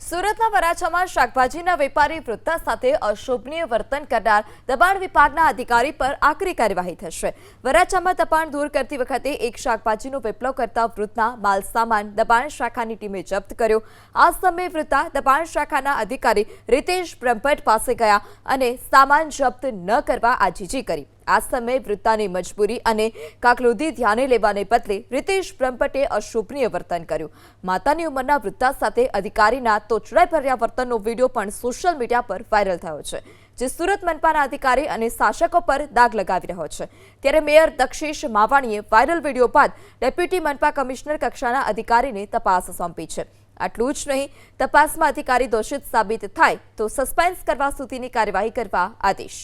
સુરતના વરાછામાં શાકભાજીના વેપારી વૃદ્ધા સાથે અશોભનીય વર્તન કરનાર દબાણ વિભાગના અધિકારી પર આકરી કાર્યવાહી થશે। વરાછામાં દબાણ દૂર કરતી વખતે એક શાકભાજીનો વિપ્લવ કરતા વૃદ્ધના માલ સામાન દબાણ શાખાની ટીમે જપ્ત કર્યો। આ સમયે વૃદ્ધા દબાણ શાખાના અધિકારી રીતેશ બ્રહ્મભટ્ટ પાસે ગયા અને સામાન જપ્ત ન કરવા આજીજી કરી। આ સમયે વૃદ્ધાની મજબૂરી અને કાકલુદી ધ્યાને લેવાને બદલે રીતેશ બ્રહ્મભટ્ટે અશોભનીય વર્તન કર્યું। માતાની ઉંમરના વૃદ્ધા સાથે અધિકારીના તોછડાઈ ભર્યા વર્તનનો વિડીયો પણ સોશિયલ મીડિયા પર વાયરલ થયો છે, જે સુરત મનપાના અધિકારી અને શાસકો પર દાગ લગાવી રહ્યો છે। ત્યારે મેયર દક્ષેશ માવાણીએ વાયરલ વિડીયો બાદ ડેપ્યુટી મનપા કમિશનર કક્ષાના અધિકારીને તપાસ સોંપી છે। આટલું જ નહીં, તપાસમાં અધિકારી દોષિત સાબિત થાય તો સસ્પેન્સ કરવા સુધીની કાર્યવાહી કરવા આદેશ।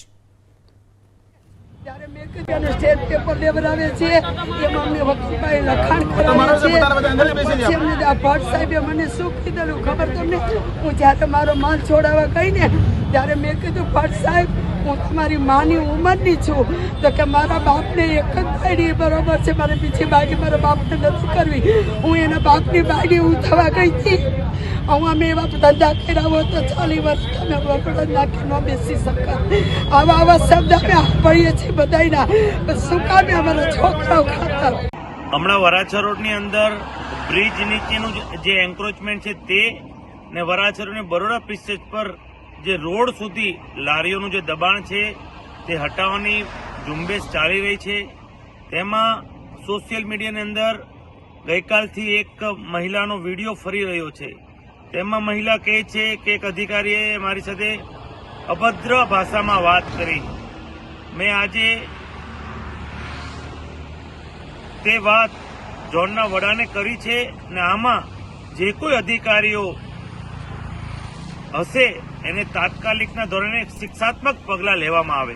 ત્યારે મેં કીધું સ્ટેટ પેપર લેવડાવે છે એમાં મેં વકીલભાઈ લખાણ કરાવે છે। પછી અમને ભટ્ટ સાહેબે મને શું કીધેલું ખબર તમને? હું જ્યારે મારો માલ છોડાવવા ગઈ ને ત્યારે મેં કીધું ભટ્ટ સાહેબ હું તમારી માની ઉંમરની છું, તો કે મારા બાપને એક જ બાયડી બરોબર છે, મારે બીજી બાયડી મારા બાપને નથી કરવી। હું એના બાપની બાયડી ઉઠાવવા ગઈ હતી। હું અમે એવા ધંધા કર્યા હોત તો 40 વર્ષ તમે વગડા નાખી ન બેસી શકત। આવા શબ્દ અમે આપીએ છીએ બધાના, શું કામે અમારા છોકરાઓ ખાતા। હમણાં વરાછા રોડની અંદર બ્રિજ નીચેનું જે એન્ક્રોચમેન્ટ છે તે ને વરાછા રોડની બરોડા પિસ્ટેજ પર જે રોડ સુધી લારીઓનું જે દબાણ છે તે હટાવવાની ઝુંબેશ ચાલી રહી છે। તેમાં સોશિયલ મીડિયાની અંદર ગઈકાલથી એક મહિલાનો વિડીયો ફરી રહ્યો છે। તેમાં મહિલા કહે છે કે એક અધિકારીએ મારી સાથે અભદ્ર ભાષામાં વાત કરી। મેં આજે તે વાત ઝોનના વડાને કરી છે ને આમાં જે કોઈ અધિકારીઓ હશે એને તાત્કાલિકના ધોરણે શિક્ષાત્મક પગલાં લેવામાં આવે।